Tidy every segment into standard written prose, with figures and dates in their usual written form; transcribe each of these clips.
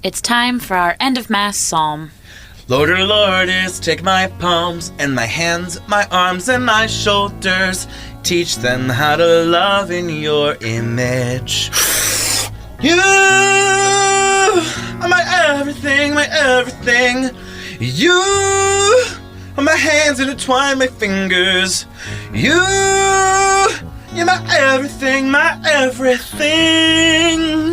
It's time for our end of Mass psalm. Lord, our Lord is, take my palms and my hands, my arms and my shoulders. Teach them how to love in your image. You are my everything, my everything. You are my hands intertwine my fingers. You're my everything, my everything.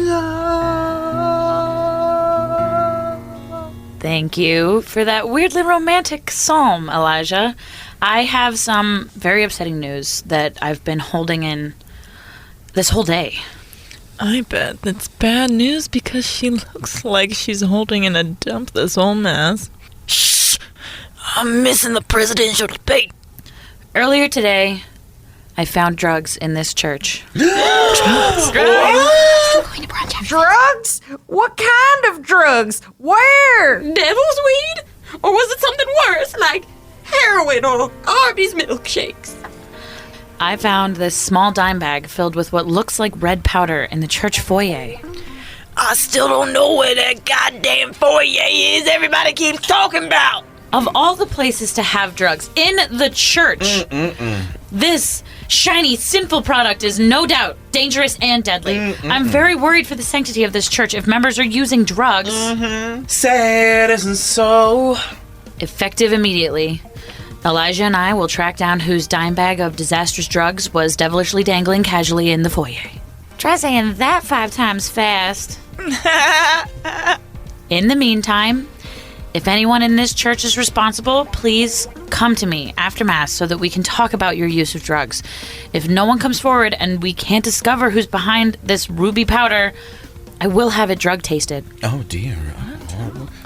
Thank you for that weirdly romantic psalm, Elijah. I have some very upsetting news that I've been holding in this whole day. I bet that's bad news because she looks like she's holding in a dump this whole mess. Shh! I'm missing the presidential debate. Earlier today, I found drugs in this church. Drugs? Drugs? What kind of drugs? Where? Devil's weed? Or was it something worse, like heroin or Arby's milkshakes? I found this small dime bag filled with what looks like red powder in the church foyer. I still don't know where that goddamn foyer is everybody keeps talking about. Of all the places to have drugs, in the church, this shiny, sinful product is no doubt dangerous and deadly. I'm very worried for the sanctity of this church if members are using drugs. Say it isn't so. Effective immediately. Elijah and I will track down whose dime bag of disastrous drugs was devilishly dangling casually in the foyer. Try saying that 5 times fast. In the meantime, if anyone in this church is responsible, please come to me after Mass so that we can talk about your use of drugs. If no one comes forward and we can't discover who's behind this ruby powder, I will have it drug tasted. Oh, dear.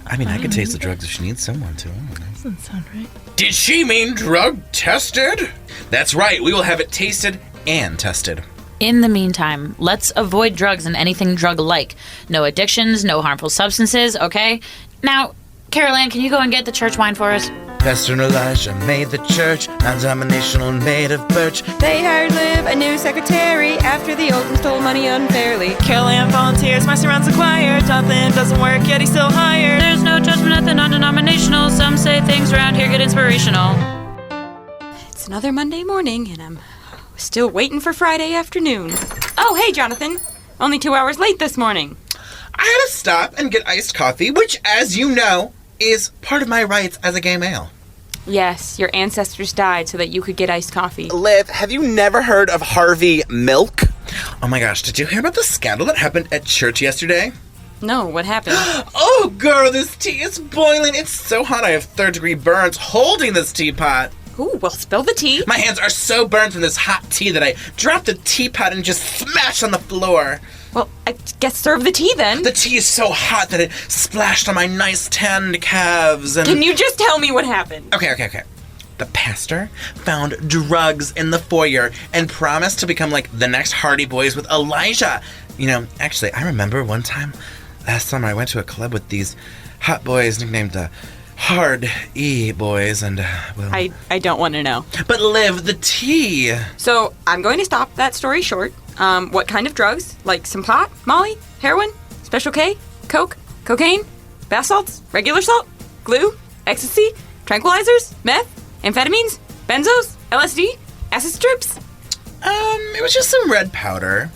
I mean, I could taste the drugs if she needs someone to. Doesn't sound right. Did she mean drug tested? That's right. We will have it tasted and tested. In the meantime, let's avoid drugs and anything drug-like. No addictions, no harmful substances, okay? Now, Carol Ann, can you go and get the church wine for us? Pastor and Elijah made the church, non-denominational made of birch. They hired Liv, a new secretary, after the old one stole money unfairly. Carol Ann volunteers, Marcy runs the choir. Jonathan doesn't work, yet he's still hired. There's no judgment at the non-denominational. Some say things around here get inspirational. It's another Monday morning, and I'm still waiting for Friday afternoon. Oh, hey, Jonathan. Only 2 hours late this morning. I had to stop and get iced coffee, which, as you know, is part of my rights as a gay male. Yes, your ancestors died so that you could get iced coffee. Liv, have you never heard of Harvey Milk? Oh my gosh, did you hear about the scandal that happened at church yesterday? No, what happened? Oh, girl, this tea is boiling. It's so hot I have third-degree burns holding this teapot. Ooh, well, spill the tea. My hands are so burned from this hot tea that I dropped the teapot and just smashed on the floor. Well, I guess serve the tea then. The tea is so hot that it splashed on my nice tanned calves and... Can you just tell me what happened? Okay. The pastor found drugs in the foyer and promised to become like the next Hardy Boys with Elijah. You know, actually, I remember one time, last summer, I went to a club with these hot boys nicknamed the Hard E Boys and, well... I don't want to know. But Liv, the tea! So, I'm going to stop that story short. What kind of drugs? Like some pot, Molly, heroin, Special K, coke, cocaine, bath salts, regular salt, glue, ecstasy, tranquilizers, meth, amphetamines, benzos, LSD, acid strips? It was just some red powder.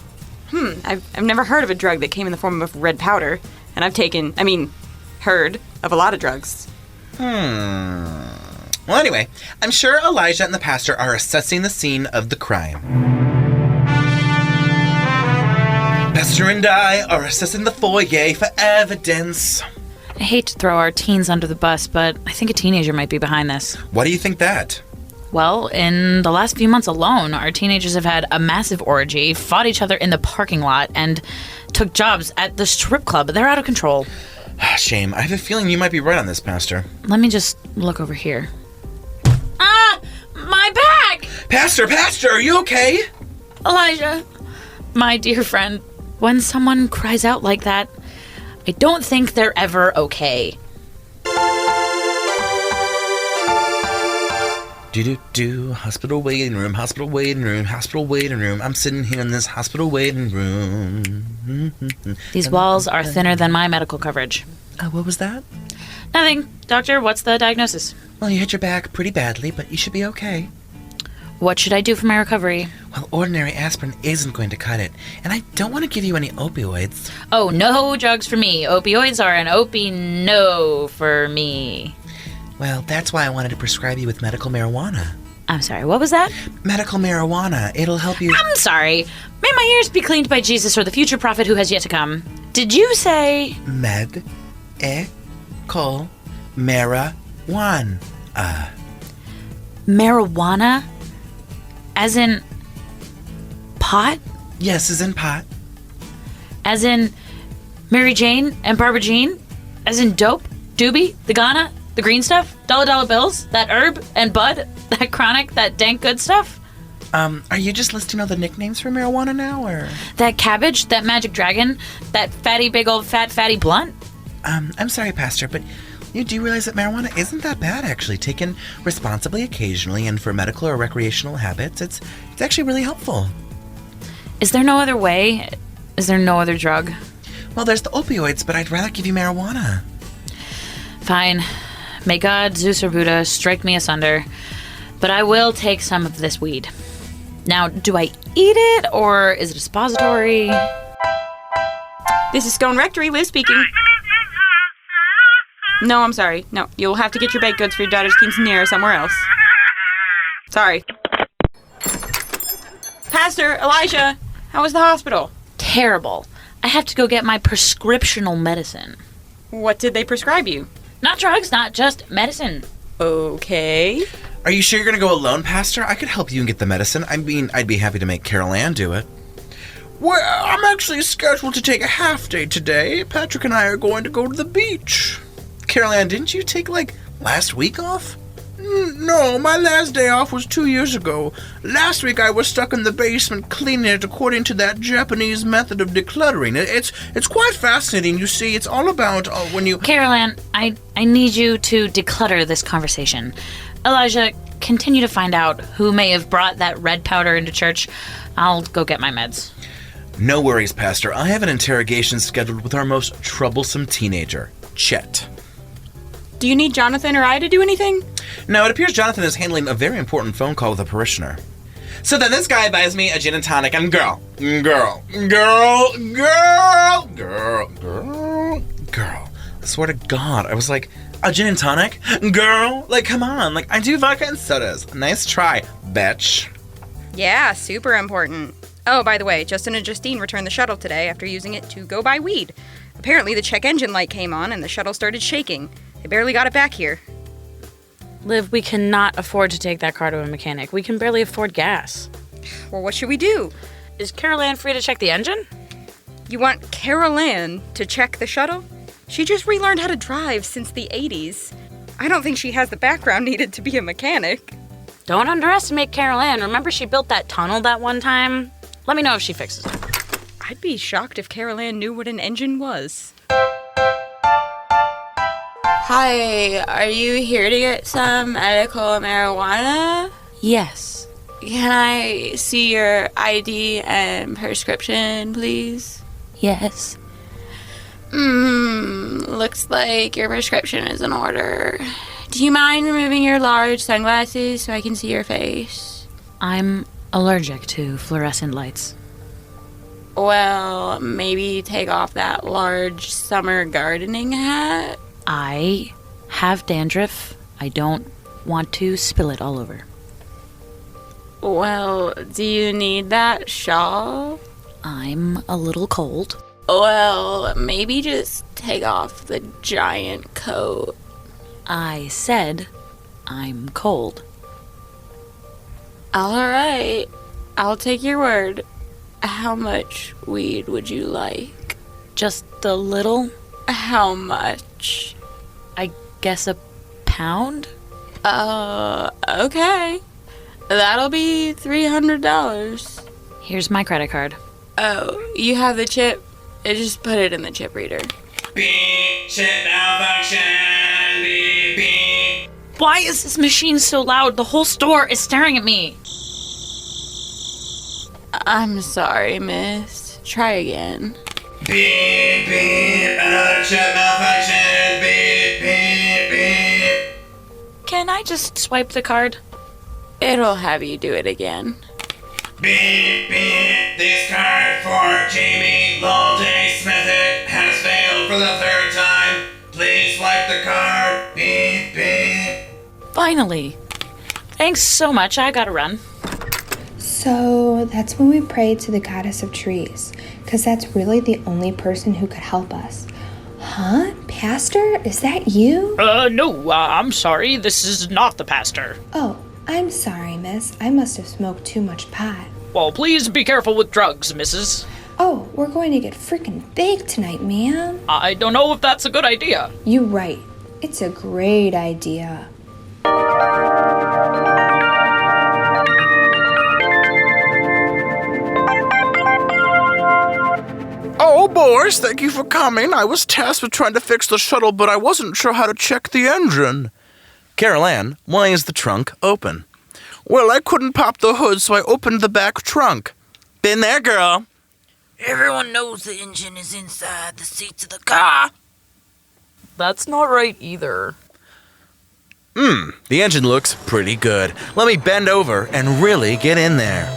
I've never heard of a drug that came in the form of red powder, and I've heard of a lot of drugs. Well, anyway, I'm sure Elijah and the pastor are assessing the scene of the crime. Pastor and I are assessing the foyer for evidence. I hate to throw our teens under the bus, but I think a teenager might be behind this. Why do you think that? Well, in the last few months alone, our teenagers have had a massive orgy, fought each other in the parking lot, and took jobs at the strip club. They're out of control. Shame. I have a feeling you might be right on this, Pastor. Let me just look over here. Ah! My bag! Pastor, are you okay? Elijah, my dear friend, when someone cries out like that, I don't think they're ever okay. Do hospital waiting room, hospital waiting room, hospital waiting room. I'm sitting here in this hospital waiting room. These walls are thinner than my medical coverage. What was that? Nothing. Doctor, what's the diagnosis? Well, you hit your back pretty badly, but you should be okay. What should I do for my recovery? Well, ordinary aspirin isn't going to cut it, and I don't want to give you any opioids. Oh, no drugs for me. Opioids are an no for me. Well, that's why I wanted to prescribe you with medical marijuana. I'm sorry, what was that? Medical marijuana. It'll help you... I'm sorry. May my ears be cleaned by Jesus or the future prophet who has yet to come. Did you say... Medical marijuana. Marijuana? As in... pot? Yes, as in pot. As in... Mary Jane and Barbara Jean? As in dope? Doobie? The Ghana? The green stuff? Dollar bills? That herb and bud? That chronic? That dank good stuff? Are you just listing all the nicknames for marijuana now, or...? That cabbage? That magic dragon? That fatty big old fatty blunt? I'm sorry, Pastor, but you do realize that marijuana isn't that bad, actually. Taken responsibly occasionally and for medical or recreational habits, it's actually really helpful. Is there no other way? Is there no other drug? Well, there's the opioids, but I'd rather give you marijuana. Fine. May God, Zeus or Buddha, strike me asunder. But I will take some of this weed. Now, do I eat it, or is it a suppository? This is Scone Rectory, Liz speaking. No, I'm sorry. No, you'll have to get your baked goods for your daughter's quinceanera somewhere else. Sorry. Pastor, Elijah, how was the hospital? Terrible. I have to go get my prescriptional medicine. What did they prescribe you? Not drugs, not just medicine. Okay. Are you sure you're going to go alone, Pastor? I could help you and get the medicine. I mean, I'd be happy to make Carol Ann do it. Well, I'm actually scheduled to take a half day today. Patrick and I are going to go to the beach. Carol Ann, didn't you take, last week off? No, my last day off was 2 years ago. Last week I was stuck in the basement cleaning it according to that Japanese method of decluttering. It's quite fascinating, you see. It's all about when you... Carol Ann, I need you to declutter this conversation. Elijah, continue to find out who may have brought that red powder into church. I'll go get my meds. No worries, Pastor. I have an interrogation scheduled with our most troublesome teenager, Chet. Do you need Jonathan or I to do anything? No, it appears Jonathan is handling a very important phone call with a parishioner. So then this guy buys me a gin and tonic, and girl. I swear to God, I was like, a gin and tonic? Girl? Come on. I do vodka and sodas. Nice try, bitch. Yeah, super important. Oh, by the way, Justin and Justine returned the shuttle today after using it to go buy weed. Apparently the check engine light came on and the shuttle started shaking. They barely got it back here. Liv, we cannot afford to take that car to a mechanic. We can barely afford gas. Well, what should we do? Is Carol Ann free to check the engine? You want Carol Ann to check the shuttle? She just relearned how to drive since the 80s. I don't think she has the background needed to be a mechanic. Don't underestimate Carol Ann. Remember she built that tunnel that one time? Let me know if she fixes it. I'd be shocked if Carol Ann knew what an engine was. Hi, are you here to get some medical marijuana? Yes. Can I see your ID and prescription, please? Yes. Looks like your prescription is in order. Do you mind removing your large sunglasses so I can see your face? I'm allergic to fluorescent lights. Well, maybe take off that large summer gardening hat. I have dandruff. I don't want to spill it all over. Well, do you need that shawl? I'm a little cold. Well, maybe just take off the giant coat. I said I'm cold. All right, I'll take your word. How much weed would you like? Just a little? How much? I guess a pound? Okay. That'll be $300. Here's my credit card. Oh, you have the chip? Just put it in the chip reader. Beep, chip malfunction, beep, beep. Why is this machine so loud? The whole store is staring at me. I'm sorry, miss. Try again. Beep, beep, another chip malfunction. Beep, beep, beep. Can I just swipe the card? It'll have you do it again. Beep, beep, this card for Jamie Lolday Smith has failed for the 3rd time. Please swipe the card. Beep, beep. Finally. Thanks so much. I gotta run. So that's when we prayed to the goddess of trees, because that's really the only person who could help us. Huh? Pastor? Is that you? No, I'm sorry. This is not the pastor. Oh, I'm sorry, miss. I must have smoked too much pot. Well, please be careful with drugs, missus. Oh, we're going to get freaking baked tonight, man. I don't know if that's a good idea. You right. It's a great idea. Oh, boys, thank you for coming. I was tasked with trying to fix the shuttle, but I wasn't sure how to check the engine. Carol Ann, why is the trunk open? Well, I couldn't pop the hood, so I opened the back trunk. Been there, girl. Everyone knows the engine is inside the seats of the car. That's not right either. The engine looks pretty good. Let me bend over and really get in there.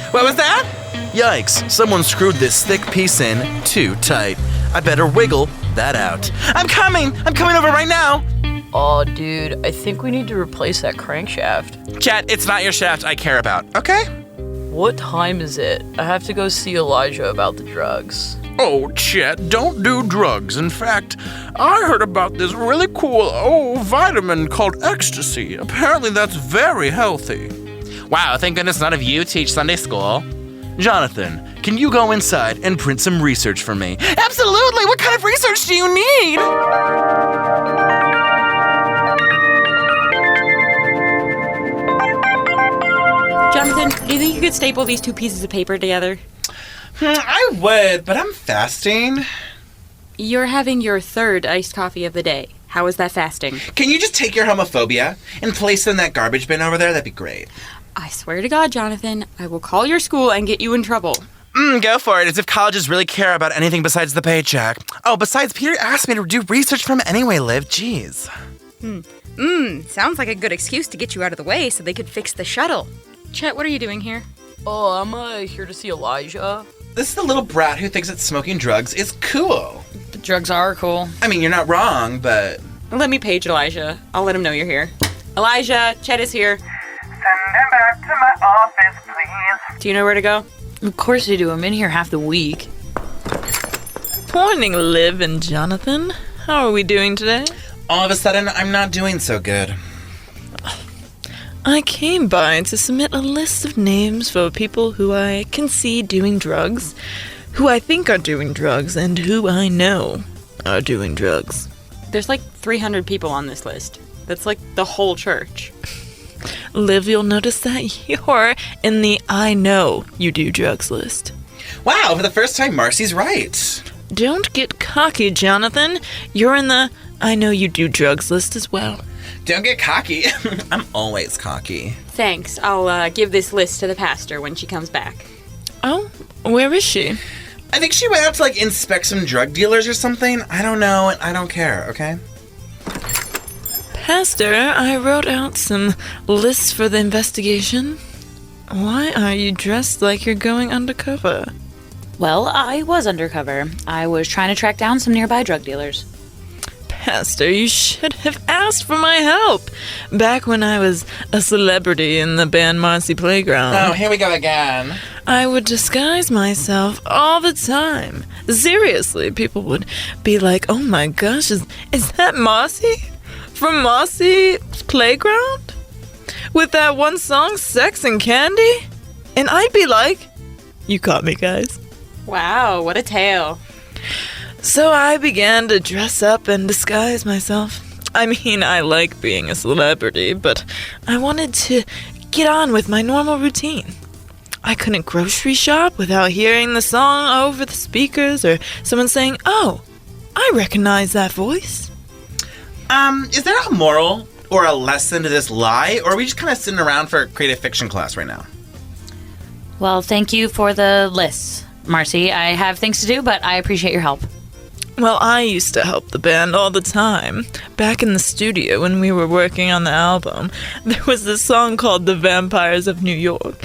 What was that? Yikes, someone screwed this thick piece in too tight. I better wiggle that out. I'm coming over right now. Oh, dude, I think we need to replace that crankshaft. Chat, it's not your shaft I care about, okay? What time is it? I have to go see Elijah about the drugs. Oh, Chet, don't do drugs. In fact, I heard about this really cool, vitamin called ecstasy. Apparently that's very healthy. Wow, thank goodness none of you teach Sunday school. Jonathan, can you go inside and print some research for me? Absolutely! What kind of research do you need? Jonathan, do you think you could staple these 2 pieces of paper together? I would, but I'm fasting. You're having your 3rd iced coffee of the day. How is that fasting? Can you just take your homophobia and place it in that garbage bin over there? That'd be great. I swear to God, Jonathan, I will call your school and get you in trouble. Go for it, as if colleges really care about anything besides the paycheck. Oh, besides, Peter asked me to do research from anyway, Liv. Jeez. Sounds like a good excuse to get you out of the way so they could fix the shuttle. Chet, what are you doing here? Oh, I'm here to see Elijah. This is the little brat who thinks that smoking drugs is cool. The drugs are cool. I mean, you're not wrong, but... Let me page Elijah. I'll let him know you're here. Elijah, Chet is here. Send him back to my office, please. Do you know where to go? Of course I do. I'm in here half the week. Morning, Liv and Jonathan. How are we doing today? All of a sudden, I'm not doing so good. I came by to submit a list of names for people who I can see doing drugs, who I think are doing drugs, and who I know are doing drugs. There's like 300 people on this list. That's like the whole church. Liv, you'll notice that you're in the I know you do drugs list. Wow, for the first time, Marcy's right. Don't get cocky, Jonathan. You're in the I know you do drugs list as well. Don't get cocky. I'm always cocky. Thanks. I'll give this list to the pastor when she comes back. Oh, where is she? I think she went out to, inspect some drug dealers or something. I don't know, and I don't care, okay? Pastor, I wrote out some lists for the investigation. Why are you dressed like you're going undercover? Well, I was undercover. I was trying to track down some nearby drug dealers. Pastor, you should have asked for my help back when I was a celebrity in the band Marcy playground. Oh, here we go again. I would disguise myself all the time. Seriously, people would be like, oh my gosh, is that Marcy? From Marcy's playground? With that one song, Sex and Candy? And I'd be like, you caught me, guys. Wow, what a tale. So I began to dress up and disguise myself. I mean, I like being a celebrity, but I wanted to get on with my normal routine. I couldn't grocery shop without hearing the song over the speakers or someone saying, oh, I recognize that voice. Is there a moral or a lesson to this lie, or are we just kind of sitting around for a creative fiction class right now? Well, thank you for the lists, Marcy. I have things to do, but I appreciate your help. Well, I used to help the band all the time. Back in the studio when we were working on the album, there was this song called The Vampires of New York.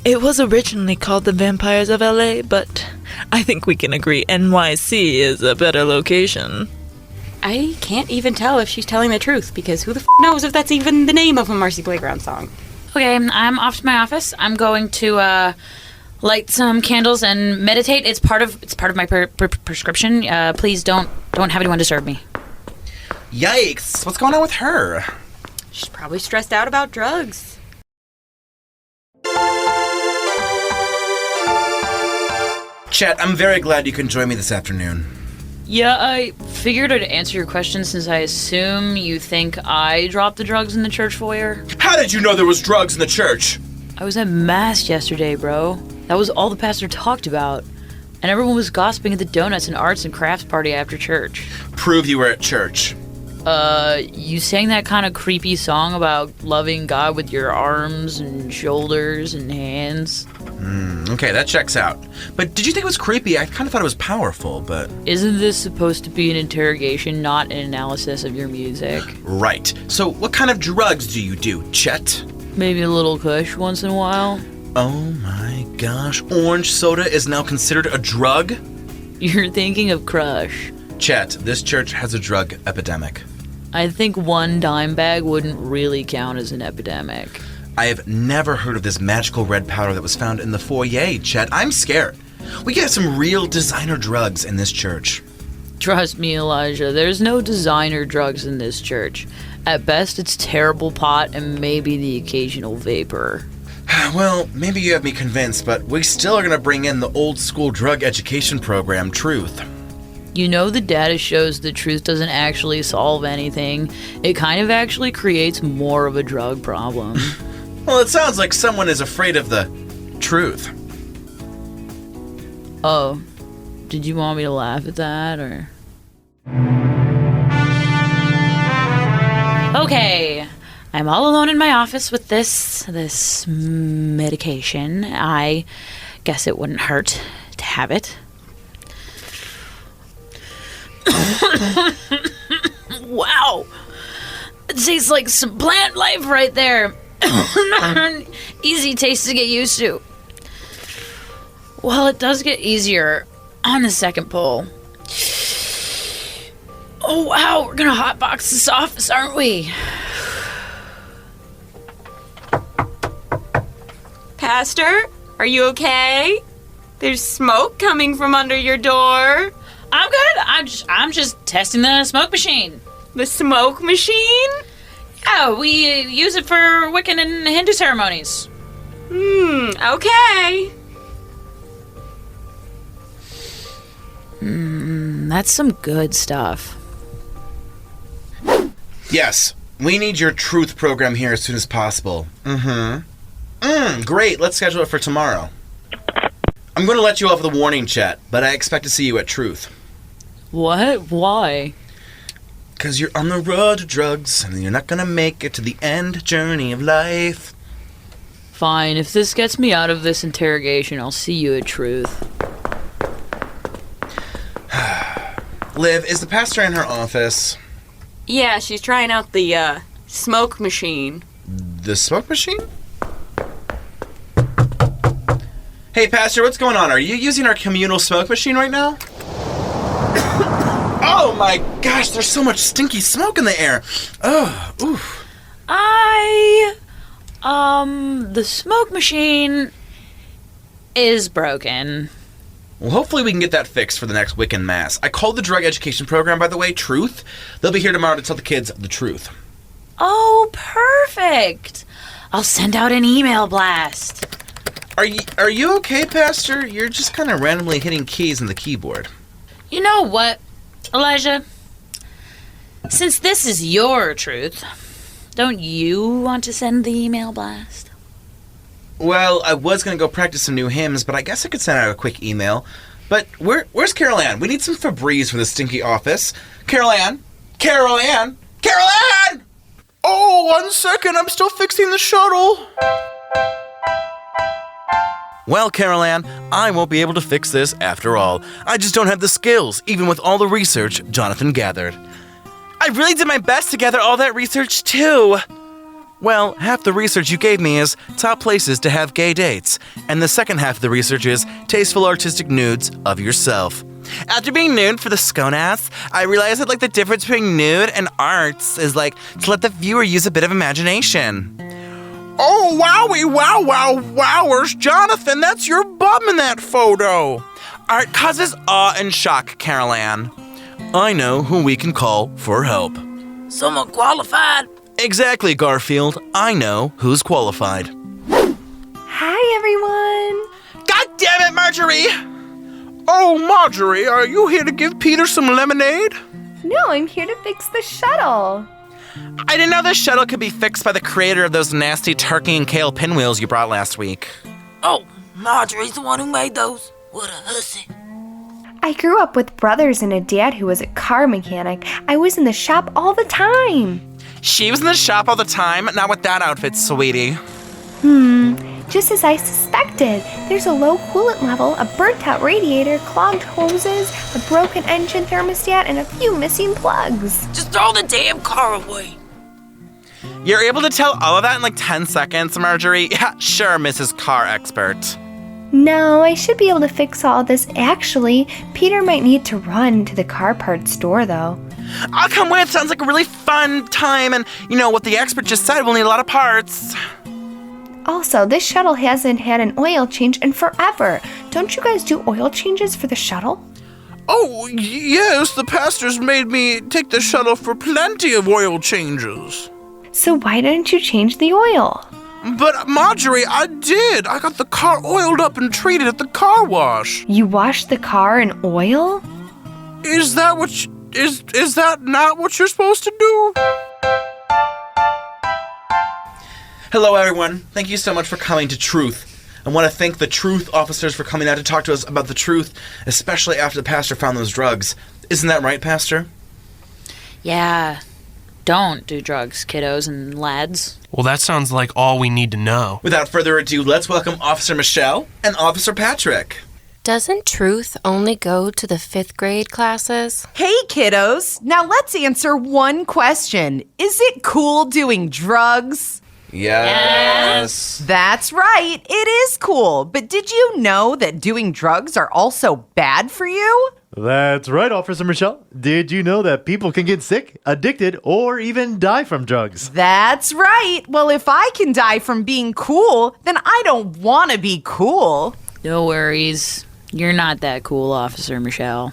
It was originally called The Vampires of LA, but I think we can agree NYC is a better location. I can't even tell if she's telling the truth, because who the knows if that's even the name of a Marcy Playground song. Okay, I'm off to my office. I'm going to light some candles and meditate. It's part of my prescription. Please don't have anyone disturb me. Yikes! What's going on with her? She's probably stressed out about drugs. Chet, I'm very glad you can join me this afternoon. Yeah, I figured I'd answer your question since I assume you think I dropped the drugs in the church foyer. How did you know there was drugs in the church? I was at Mass yesterday, bro. That was all the pastor talked about. And everyone was gossiping at the donuts and arts and crafts party after church. Prove you were at church. You sang that kind of creepy song about loving God with your arms and shoulders and hands. Okay, that checks out. But did you think it was creepy? I kind of thought it was powerful, but... Isn't this supposed to be an interrogation, not an analysis of your music? Right. So what kind of drugs do you do, Chet? Maybe a little kush once in a while. Oh my gosh, orange soda is now considered a drug? You're thinking of crush. Chet, this church has a drug epidemic. I think one dime bag wouldn't really count as an epidemic. I have never heard of this magical red powder that was found in the foyer, Chet. I'm scared. We get some real designer drugs in this church. Trust me, Elijah, there's no designer drugs in this church. At best, it's terrible pot and maybe the occasional vapor. Well, maybe you have me convinced, but we still are going to bring in the old school drug education program, Truth. You know, the data shows the truth doesn't actually solve anything. It kind of actually creates more of a drug problem. Well, it sounds like someone is afraid of the truth. Oh, did you want me to laugh at that, or? Okay, I'm all alone in my office with this medication. I guess it wouldn't hurt to have it. Wow, it tastes like some plant life right there. Easy taste to get used to. Well, it does get easier on the second pull. Oh wow, we're gonna hotbox this office, aren't we? Pastor, are you okay? There's smoke coming from under your door. I'm good. I'm just testing the smoke machine. The smoke machine? Yeah, we use it for Wiccan and Hindu ceremonies. Okay. That's some good stuff. Yes, we need your truth program here as soon as possible. Great, let's schedule it for tomorrow. I'm going to let you off with a warning, Chet, but I expect to see you at Truth. What? Why? Because you're on the road to drugs, and you're not going to make it to the end journey of life. Fine, if this gets me out of this interrogation, I'll see you at Truth. Liv, is the pastor in her office? Yeah, she's trying out the smoke machine. The smoke machine? Hey, Pastor, what's going on? Are you using our communal smoke machine right now? Oh my gosh, there's so much stinky smoke in the air. Oh, oof. The smoke machine is broken. Well, hopefully we can get that fixed for the next Wiccan Mass. I called the drug education program, by the way, Truth. They'll be here tomorrow to tell the kids the truth. Oh, perfect. I'll send out an email blast. Are you okay, Pastor? You're just kind of randomly hitting keys on the keyboard. You know what, Elijah? Since this is your truth, don't you want to send the email blast? Well, I was going to go practice some new hymns, but I guess I could send out a quick email. But where's Carol Ann? We need some Febreze for the stinky office. Carol Ann! Carol Ann! Carol Ann! Oh, 1 second, I'm still fixing the shuttle. Well, Carol Ann, I won't be able to fix this after all. I just don't have the skills, even with all the research Jonathan gathered. I really did my best to gather all that research, too. Well, half the research you gave me is top places to have gay dates, and the second half of the research is tasteful artistic nudes of yourself. After being nude for the SCONE ass, I realized that the difference between nude and arts is to let the viewer use a bit of imagination. Oh, wowie, wowers. Jonathan, that's your bum in that photo. Art causes awe and shock, Carol Ann. I know who we can call for help. Someone qualified. Exactly, Garfield. I know who's qualified. Hi, everyone. God damn it, Marjorie! Oh, Marjorie, are you here to give Peter some lemonade? No, I'm here to fix the shuttle. I didn't know the shuttle could be fixed by the creator of those nasty turkey and kale pinwheels you brought last week. Oh, Marjorie's the one who made those. What a hussy. I grew up with brothers and a dad who was a car mechanic. I was in the shop all the time. She was in the shop all the time, not with that outfit, sweetie. Just as I suspected. There's a low coolant level, a burnt-out radiator, clogged hoses, a broken engine thermostat, and a few missing plugs. Just throw the damn car away. You're able to tell all of that in 10 seconds, Marjorie? Yeah, sure, Mrs. Car Expert. No, I should be able to fix all this. Actually, Peter might need to run to the car parts store, though. I'll come with. Sounds like a really fun time, and what the expert just said, we'll need a lot of parts. Also, this shuttle hasn't had an oil change in forever. Don't you guys do oil changes for the shuttle? Oh, yes, the pastor's made me take the shuttle for plenty of oil changes. So why didn't you change the oil? But, Marjorie, I did. I got the car oiled up and treated at the car wash. You washed the car in oil? Is that is that not what you're supposed to do? Hello, everyone. Thank you so much for coming to Truth. I want to thank the Truth officers for coming out to talk to us about the truth, especially after the pastor found those drugs. Isn't that right, Pastor? Yeah. Don't do drugs, kiddos and lads. Well, that sounds like all we need to know. Without further ado, let's welcome Officer Michelle and Officer Patrick. Doesn't truth only go to the 5th grade classes? Hey, kiddos. Now let's answer one question. Is it cool doing drugs? Yes. That's right. It is cool. But did you know that doing drugs are also bad for you? That's right, Officer Michelle. Did you know that people can get sick, addicted, or even die from drugs? That's right. Well, if I can die from being cool, then I don't want to be cool. No worries. You're not that cool, Officer Michelle.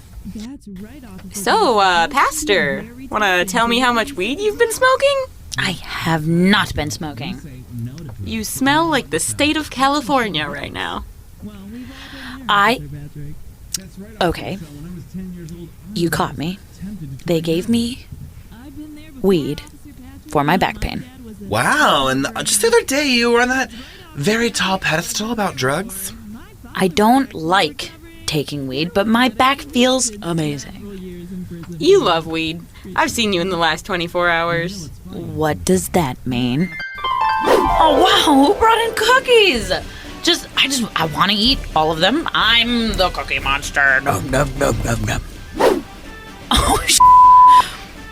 So, Pastor, wanna tell me how much weed you've been smoking? I have not been smoking. You smell like the state of California right now. Okay. You caught me. They gave me weed for my back pain. Wow, and just the other day you were on that very tall pedestal about drugs. I don't like taking weed, but my back feels amazing. You love weed. I've seen you in the last 24 hours. What does that mean? Oh, wow, who brought in cookies? I want to eat all of them. I'm the cookie monster. Nom, nom, nom, nom, nom. Oh,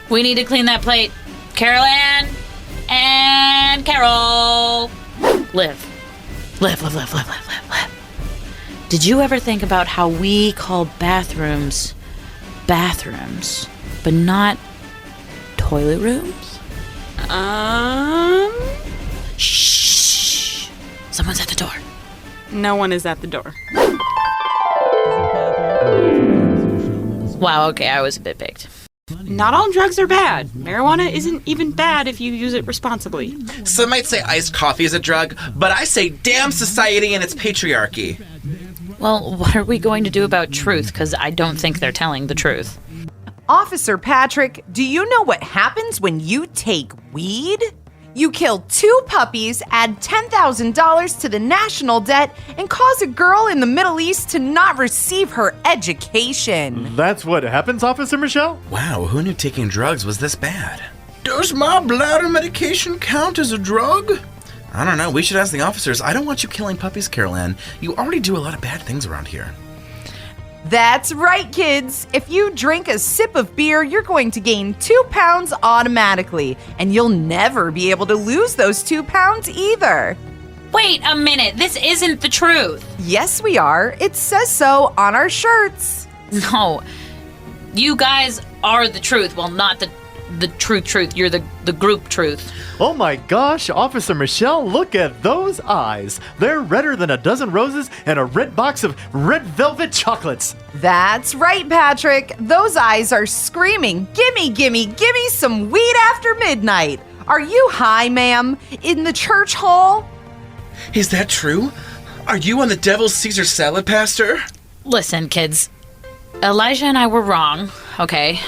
we need to clean that plate. Carol Ann and Carol. Live. Did you ever think about how we call bathrooms, but not toilet rooms? Shh. Someone's at the door. No one is at the door. Wow, okay, I was a bit baked. Not all drugs are bad. Marijuana isn't even bad if you use it responsibly. Some might say iced coffee is a drug, but I say damn society and its patriarchy. Well, what are we going to do about truth? Because I don't think they're telling the truth. Officer Patrick, do you know what happens when you take weed? You kill 2 puppies, add $10,000 to the national debt, and cause a girl in the Middle East to not receive her education. That's what happens, Officer Michelle? Wow, who knew taking drugs was this bad? Does my bladder medication count as a drug? I don't know. We should ask the officers. I don't want you killing puppies, Carol Ann. You already do a lot of bad things around here. That's right, kids. If you drink a sip of beer, you're going to gain 2 pounds automatically, and you'll never be able to lose those 2 pounds either. Wait a minute. This isn't the truth. Yes, we are. It says so on our shirts. No. You guys are the truth. Well, not the truth. You're the group truth. Oh my gosh, Officer Michelle, look at those eyes. They're redder than a dozen roses and a red box of red velvet chocolates. That's right, Patrick. Those eyes are screaming, gimme, gimme, gimme some weed after midnight. Are you high, ma'am, in the church hall? Is that true? Are you on the Devil's Caesar salad, Pastor? Listen, kids. Elijah and I were wrong, okay?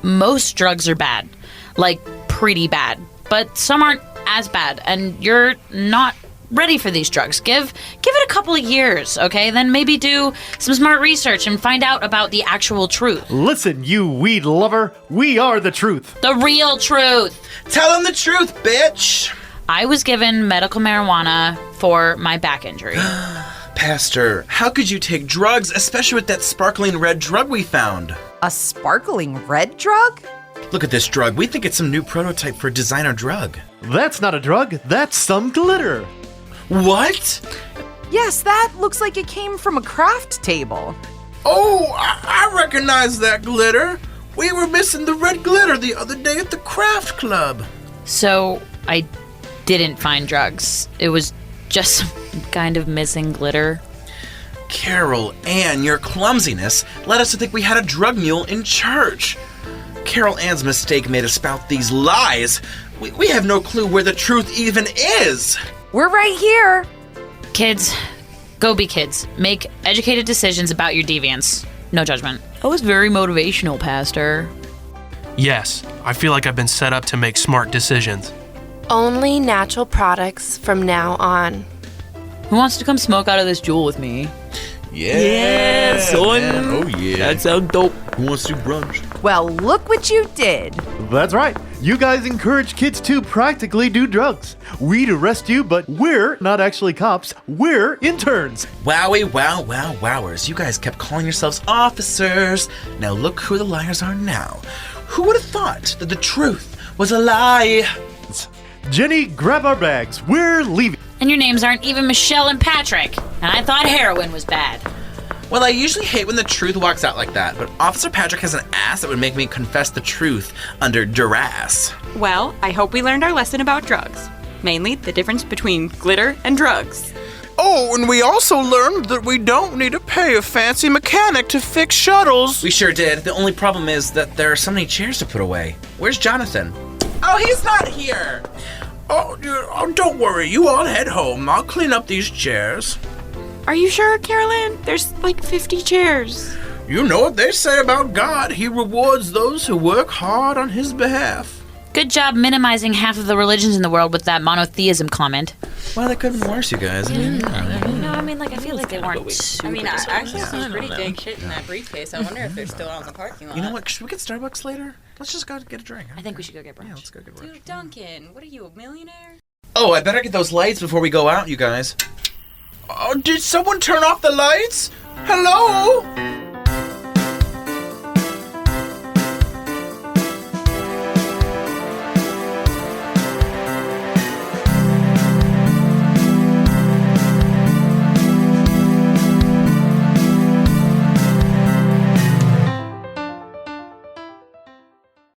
Most drugs are bad. Like, pretty bad. But some aren't as bad, and you're not ready for these drugs. Give it a couple of years, okay? Then maybe do some smart research and find out about the actual truth. Listen, you weed lover, we are the truth. The real truth. Tell them the truth, bitch. I was given medical marijuana for my back injury. Pastor, how could you take drugs, especially with that sparkling red drug we found? A sparkling red drug? Look at this drug. We think it's some new prototype for a designer drug. That's not a drug, that's some glitter. What? Yes, that looks like it came from a craft table. Oh, I recognize that glitter. We were missing the red glitter the other day at the craft club. So, I didn't find drugs. It was just some kind of missing glitter. Carol Ann, your clumsiness led us to think we had a drug mule in church. Carol Ann's mistake made us spout these lies. We have no clue where the truth even is. We're right here. Kids, go be kids. Make educated decisions about your deviance. No judgment. That was very motivational, Pastor. Yes, I feel like I've been set up to make smart decisions. Only natural products from now on. Who wants to come smoke out of this jewel with me? Yeah, son. Man. Oh, yeah. That sounds dope. Who wants to do brunch? Well, look what you did. That's right. You guys encourage kids to practically do drugs. We'd arrest you, but we're not actually cops. We're interns. Wowie, wowers. You guys kept calling yourselves officers. Now look who the liars are now. Who would have thought that the truth was a lie? Jenny, grab our bags. We're leaving. And your names aren't even Michelle and Patrick. And I thought heroin was bad. Well, I usually hate when the truth walks out like that, but Officer Patrick has an ass that would make me confess the truth under duress. Well, I hope we learned our lesson about drugs. Mainly the difference between glitter and drugs. Oh, and we also learned that we don't need to pay a fancy mechanic to fix shuttles. We sure did. The only problem is that there are so many chairs to put away. Where's Jonathan? Oh, he's not here. Oh, don't worry. You all head home. I'll clean up these chairs. Are you sure, Carolyn? There's like 50 chairs. You know what they say about God. He rewards those who work hard on his behalf. Good job minimizing half of the religions in the world with that monotheism comment. Well, that could have been worse, you guys. I feel like they weren't super actually some pretty big shit in that briefcase. I wonder if they're still out in the parking lot. You know what? Should we get Starbucks later? Let's just go get a drink. I think we should go get brunch. Yeah, let's go get brunch. Dude, Duncan, what are you, a millionaire? Oh, I better get those lights before we go out, you guys. Oh, did someone turn off the lights? Hello?